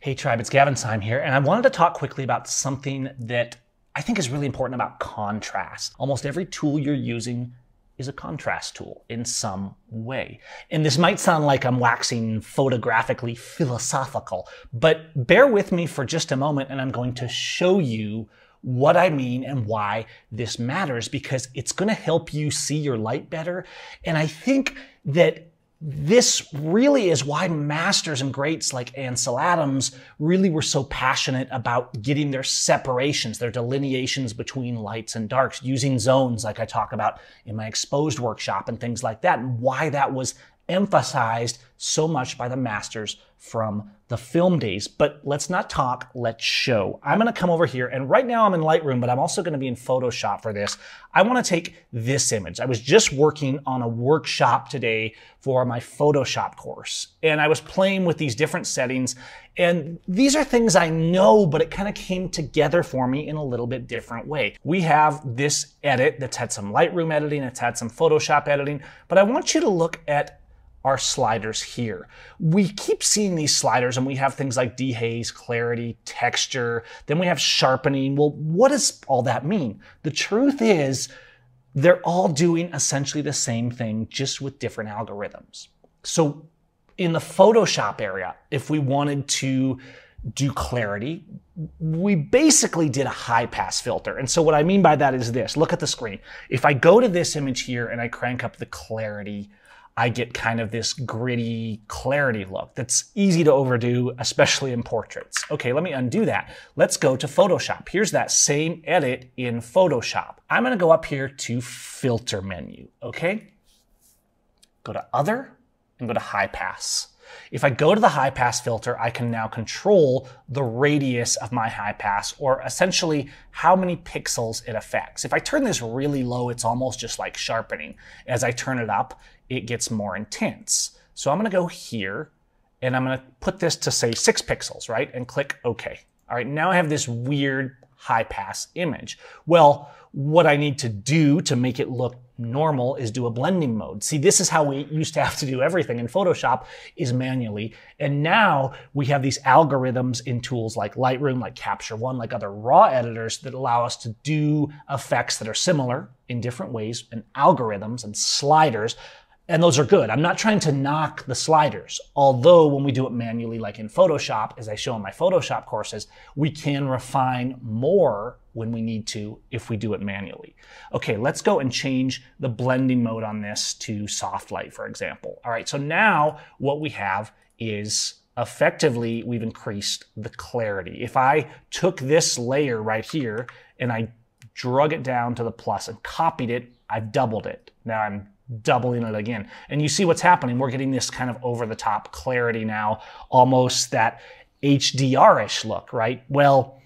Hey Tribe, it's Gavin Syme here, and I wanted to talk quickly about something that I think is really important about contrast. Almost every tool you're using is a contrast tool in some way. And this might sound like I'm waxing photographically philosophical, but bear with me for just a moment and I'm going to show you what I mean and why this matters, because it's going to help you see your light better. And I think that this really is why masters and greats like Ansel Adams really were so passionate about getting their separations, their delineations between lights and darks, using zones like I talk about in my exposed workshop and things like that, and why that was emphasized so much by the masters from the film days. But let's not talk, let's show. I'm going to come over here, and right now I'm in Lightroom, but I'm also going to be in Photoshop for this. I want to take this image. I was just working on a workshop today for my Photoshop course, and I was playing with these different settings, and these are things I know, but it kind of came together for me in a little bit different way. We have this edit that's had some Lightroom editing, it's had some Photoshop editing, but I want you to look at our sliders here. We keep seeing these sliders and we have things like dehaze, clarity, texture, then we have sharpening. Well, what does all that mean? The truth is they're all doing essentially the same thing, just with different algorithms. So in the Photoshop area, if we wanted to do clarity, we basically did a high pass filter. And so what I mean by that is this, look at the screen. If I go to this image here and I crank up the clarity, I get kind of this gritty clarity look that's easy to overdo, especially in portraits. Okay, let me undo that. Let's go to Photoshop. Here's that same edit in Photoshop. I'm gonna go up here to Filter menu, okay? Go to Other and go to High Pass. If I go to the high pass filter, I can now control the radius of my high pass, or essentially how many pixels it affects. If I turn this really low, it's almost just like sharpening. As I turn it up, it gets more intense. So I'm gonna go here and I'm gonna put this to say 6 pixels, right? And click OK. All right, now I have this weird high pass image. Well, what I need to do to make it look normal is do a blending mode. See, this is how we used to have to do everything in Photoshop, is manually. And now we have these algorithms in tools like Lightroom, like Capture One, like other raw editors that allow us to do effects that are similar in different ways, and algorithms and sliders. And those are good. I'm not trying to knock the sliders. Although when we do it manually, like in Photoshop, as I show in my Photoshop courses, we can refine more when we need to if we do it manually. Okay, let's go and change the blending mode on this to soft light, for example. All right, so now what we have is effectively we've increased the clarity. If I took this layer right here and I drug it down to the plus and copied it, I've doubled it. Now I'm doubling it again. And you see what's happening. We're getting this kind of over-the-top clarity now, almost that HDR-ish look, right? Well,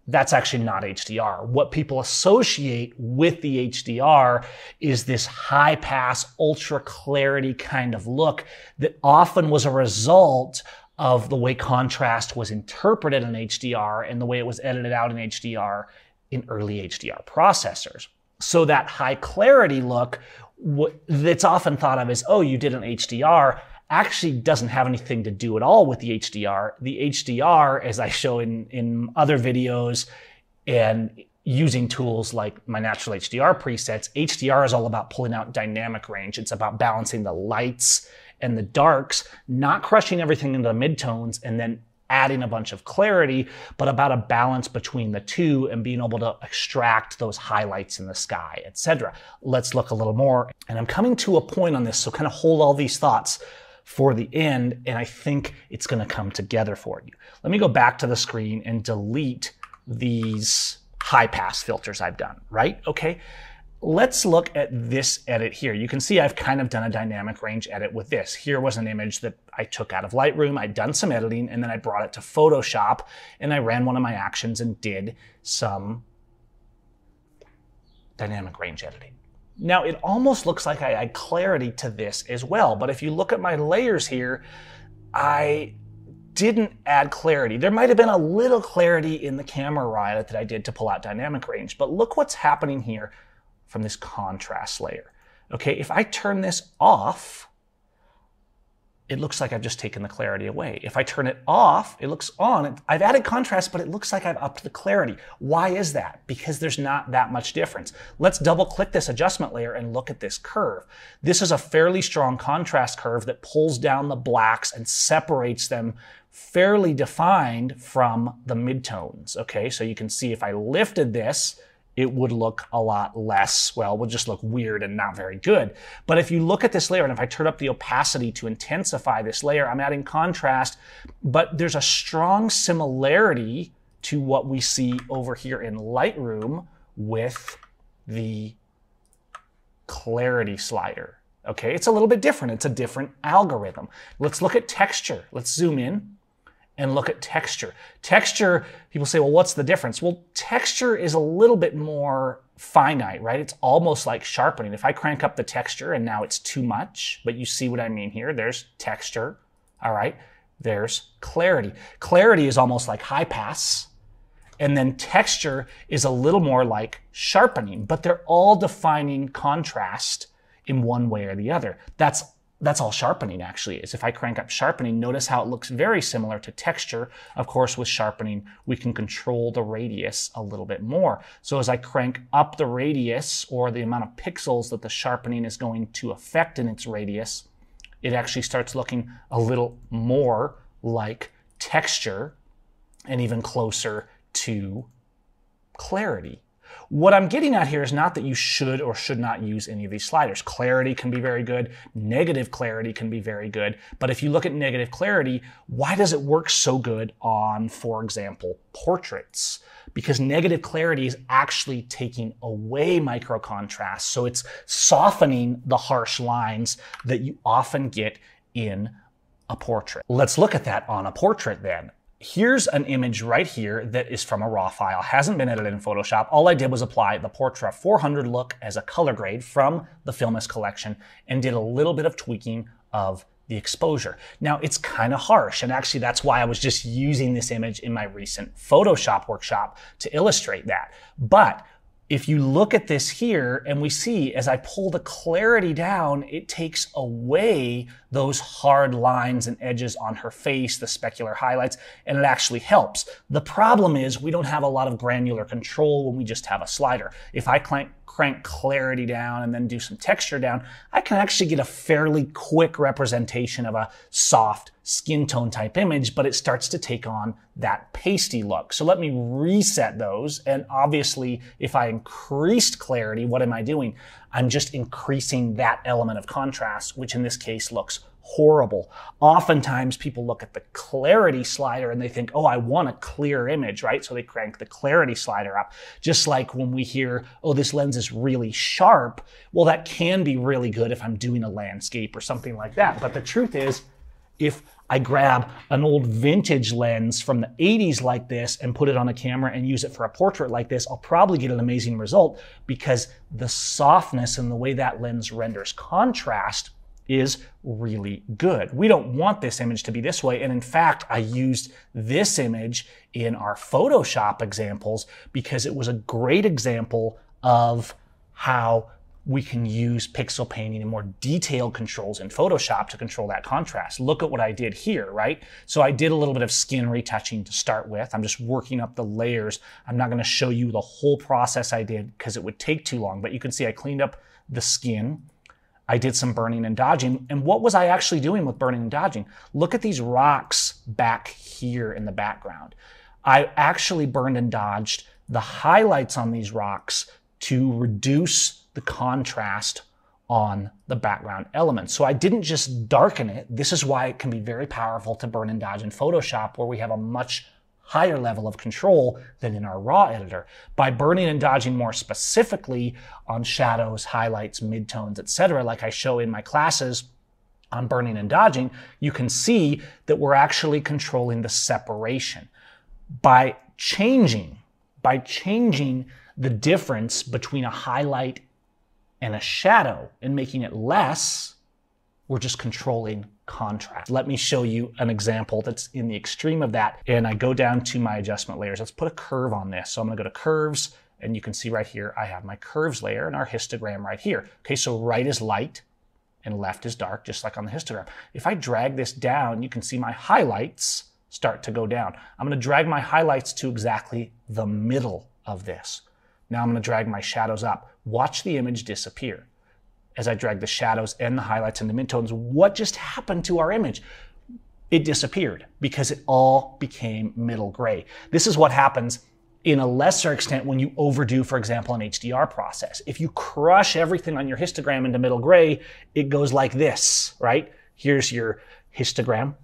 that's actually not HDR. What people associate with the HDR is this high-pass, ultra-clarity kind of look that often was a result of the way contrast was interpreted in HDR and the way it was edited out in HDR in early HDR processors. So that high clarity look that's often thought of as, oh, you did an HDR, actually doesn't have anything to do at all with the HDR. The HDR, as I show in other videos and using tools like my natural HDR presets, HDR is all about pulling out dynamic range. It's about balancing the lights and the darks, not crushing everything into the midtones and then adding a bunch of clarity, but about a balance between the two and being able to extract those highlights in the sky, etc. Let's look a little more. And I'm coming to a point on this, so kind of hold all these thoughts for the end, and I think it's going to come together for you. Let me go back to the screen and delete these high pass filters I've done, right? Okay. Let's look at this edit here. You can see I've kind of done a dynamic range edit with this. Here was an image that I took out of Lightroom. I'd done some editing and then I brought it to Photoshop and I ran one of my actions and did some dynamic range editing. Now it almost looks like I add clarity to this as well, but if you look at my layers here, I didn't add clarity. There might have been a little clarity in the camera raw edit that I did to pull out dynamic range, but look what's happening here from this contrast layer. Okay, if I turn this off, it looks like I've just taken the clarity away. If I turn it off, it looks on. I've added contrast, but it looks like I've upped the clarity. Why is that? Because there's not that much difference. Let's double click this adjustment layer and look at this curve. This is a fairly strong contrast curve that pulls down the blacks and separates them fairly defined from the midtones. Okay, so you can see if I lifted this, it would look a lot less, well, it would just look weird and not very good. But if you look at this layer, and if I turn up the opacity to intensify this layer, I'm adding contrast, but there's a strong similarity to what we see over here in Lightroom with the clarity slider. Okay, it's a little bit different. It's a different algorithm. Let's look at texture. Let's zoom in and look at texture. Texture, people say, well, what's the difference? Well, texture is a little bit more finite, right? It's almost like sharpening. If I crank up the texture and now it's too much, but you see what I mean here. There's texture, all right? There's clarity. Clarity is almost like high pass. And then texture is a little more like sharpening, but they're all defining contrast in one way or the other. That's all sharpening actually is. If I crank up sharpening, notice how it looks very similar to texture. Of course, with sharpening, we can control the radius a little bit more. So as I crank up the radius or the amount of pixels that the sharpening is going to affect in its radius, it actually starts looking a little more like texture and even closer to clarity. What I'm getting at here is not that you should or should not use any of these sliders. Clarity can be very good. Negative clarity can be very good. But if you look at negative clarity, why does it work so good on, for example, portraits? Because negative clarity is actually taking away micro contrast. So it's softening the harsh lines that you often get in a portrait. Let's look at that on a portrait then. Here's an image right here that is from a raw file, hasn't been edited in Photoshop. All I did was apply the Portra 400 look as a color grade from the Filmus collection and did a little bit of tweaking of the exposure. Now it's kind of harsh, and actually that's why I was just using this image in my recent Photoshop workshop to illustrate that. But if you look at this here and we see as I pull the clarity down, it takes away those hard lines and edges on her face, the specular highlights, and it actually helps. The problem is we don't have a lot of granular control when we just have a slider. If I crank clarity down and then do some texture down, I can actually get a fairly quick representation of a soft skin tone type image, but it starts to take on that pasty look. So let me reset those. And obviously, if I increased clarity, what am I doing? I'm just increasing that element of contrast, which in this case looks horrible. Oftentimes people look at the clarity slider and they think, oh, I want a clear image, right? So they crank the clarity slider up. Just like when we hear, oh, this lens is really sharp. Well, that can be really good if I'm doing a landscape or something like that. But the truth is, if I grab an old vintage lens from the 80s like this and put it on a camera and use it for a portrait like this, I'll probably get an amazing result because the softness and the way that lens renders contrast is really good. We don't want this image to be this way. And in fact, I used this image in our Photoshop examples because it was a great example of how we can use pixel painting and more detailed controls in Photoshop to control that contrast. Look at what I did here, right? So I did a little bit of skin retouching to start with. I'm just working up the layers. I'm not gonna show you the whole process I did because it would take too long, but you can see I cleaned up the skin. I did some burning and dodging. And what was I actually doing with burning and dodging? Look at these rocks back here in the background. I actually burned and dodged the highlights on these rocks to reduce the contrast on the background elements. So I didn't just darken it. This is why it can be very powerful to burn and dodge in Photoshop, where we have a much higher level of control than in our raw editor. By burning and dodging more specifically on shadows, highlights, midtones, etc., like I show in my classes on burning and dodging, you can see that we're actually controlling the separation. By changing the difference between a highlight and a shadow and making it less, we're just controlling contrast. Let me show you an example that's in the extreme of that. And I go down to my adjustment layers. Let's put a curve on this. So I'm gonna go to curves, and you can see right here, I have my curves layer and our histogram right here. Okay, so right is light and left is dark, just like on the histogram. If I drag this down, you can see my highlights start to go down. I'm going to drag my highlights to exactly the middle of this. Now I'm going to drag my shadows up. Watch the image disappear. As I drag the shadows and the highlights and the midtones, what just happened to our image? It disappeared because it all became middle gray. This is what happens in a lesser extent when you overdo, for example, an HDR process. If you crush everything on your histogram into middle gray, it goes like this, right? Here's your histogram,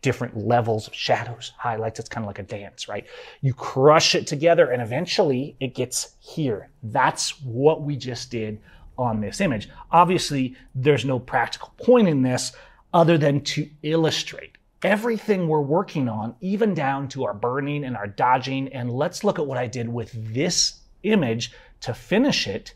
different levels of shadows, highlights. It's kind of like a dance, right? You crush it together and eventually it gets here. That's what we just did on this image. Obviously, there's no practical point in this other than to illustrate everything we're working on, even down to our burning and our dodging. And let's look at what I did with this image to finish it.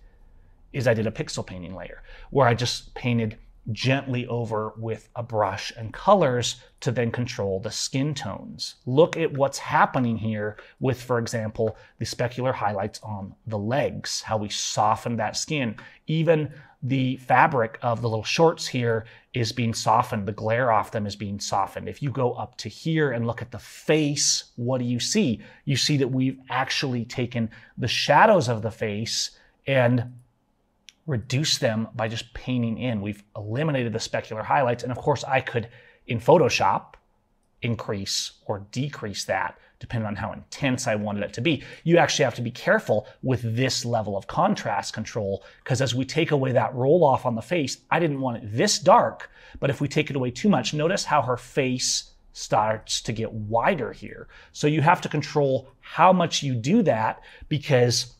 Is I did a pixel painting layer where I just painted gently over with a brush and colors to then control the skin tones. Look at what's happening here with, for example, the specular highlights on the legs, how we softened that skin. Even the fabric of the little shorts here is being softened. The glare off them is being softened. If you go up to here and look at the face, what do you see? You see that we've actually taken the shadows of the face and reduce them by just painting in. We've eliminated the specular highlights. And of course, I could, in Photoshop, increase or decrease that depending on how intense I wanted it to be. You actually have to be careful with this level of contrast control, because as we take away that roll off on the face, I didn't want it this dark, but if we take it away too much, notice how her face starts to get wider here. So you have to control how much you do that, because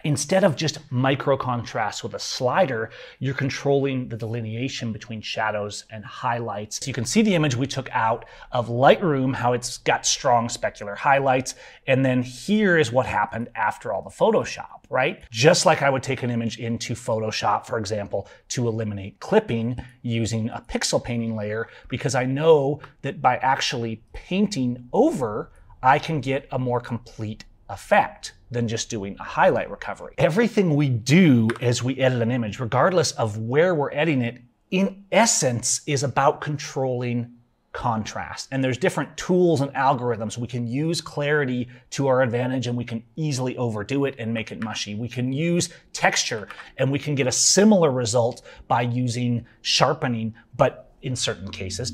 instead of just micro contrast with a slider, you're controlling the delineation between shadows and highlights. You can see the image we took out of Lightroom, how it's got strong specular highlights. And then here is what happened after all the Photoshop, right? Just like I would take an image into Photoshop, for example, to eliminate clipping using a pixel painting layer, because I know that by actually painting over, I can get a more complete effect than just doing a highlight recovery. Everything we do as we edit an image, regardless of where we're editing it, in essence is about controlling contrast. And there's different tools and algorithms. We can use clarity to our advantage and we can easily overdo it and make it mushy. We can use texture and we can get a similar result by using sharpening, but in certain cases,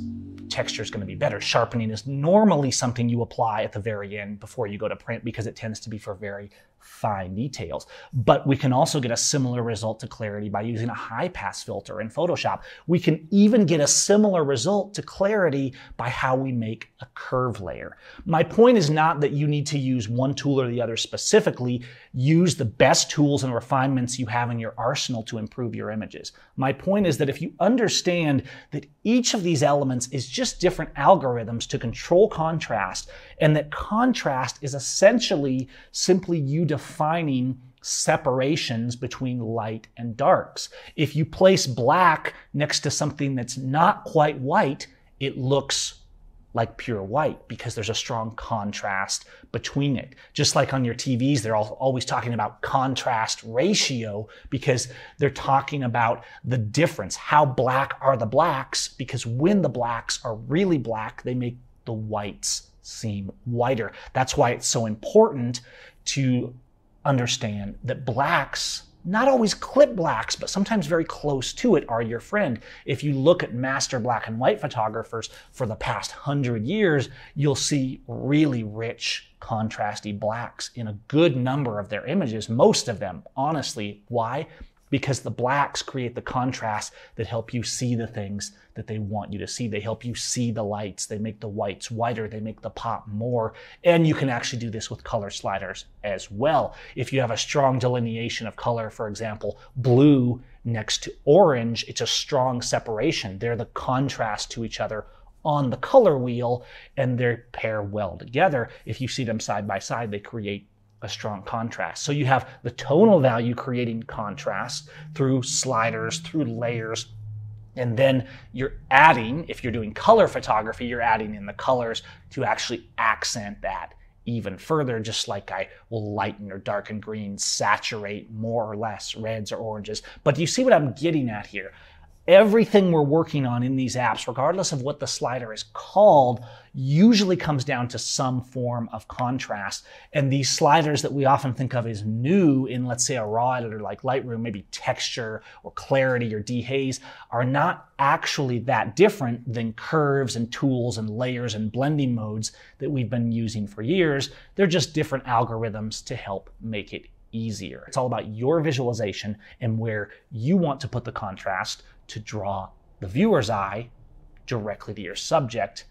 texture is going to be better. Sharpening is normally something you apply at the very end before you go to print, because it tends to be for very fine details. But we can also get a similar result to clarity by using a high pass filter in Photoshop. We can even get a similar result to clarity by how we make a curve layer. My point is not that you need to use one tool or the other specifically. Use the best tools and refinements you have in your arsenal to improve your images. My point is that if you understand that each of these elements is just different algorithms to control contrast, and that contrast is essentially simply you defining separations between light and darks. If you place black next to something that's not quite white, it looks like pure white because there's a strong contrast between it. Just like on your TVs, they're always talking about contrast ratio because they're talking about the difference. How black are the blacks? Because when the blacks are really black, they make the whites seem whiter. That's why it's so important to understand that blacks, not always clip blacks, but sometimes very close to it, are your friend. If you look at master black and white photographers for the past 100 years, you'll see really rich, contrasty blacks in a good number of their images, most of them, honestly. Why? Because the blacks create the contrast that help you see the things that they want you to see. They help you see the lights. They make the whites whiter. They make the pop more. And you can actually do this with color sliders as well. If you have a strong delineation of color, for example, blue next to orange, it's a strong separation. They're the contrast to each other on the color wheel, and they pair well together. If you see them side by side, they create a strong contrast. So you have the tonal value creating contrast through sliders, through layers, and then you're adding, if you're doing color photography, you're adding in the colors to actually accent that even further, just like I will lighten or darken greens, saturate more or less reds or oranges. But do you see what I'm getting at here? Everything we're working on in these apps, regardless of what the slider is called, usually comes down to some form of contrast. And these sliders that we often think of as new in, let's say, a raw editor like Lightroom, maybe texture or clarity or dehaze, are not actually that different than curves and tools and layers and blending modes that we've been using for years. They're just different algorithms to help make it easier. It's all about your visualization and where you want to put the contrast to draw the viewer's eye directly to your subject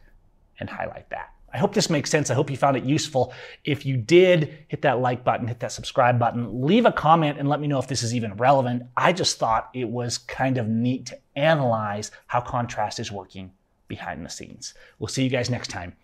and highlight that. I hope this makes sense. I hope you found it useful. If you did, hit that like button, hit that subscribe button, leave a comment and let me know if this is even relevant. I just thought it was kind of neat to analyze how contrast is working behind the scenes. We'll see you guys next time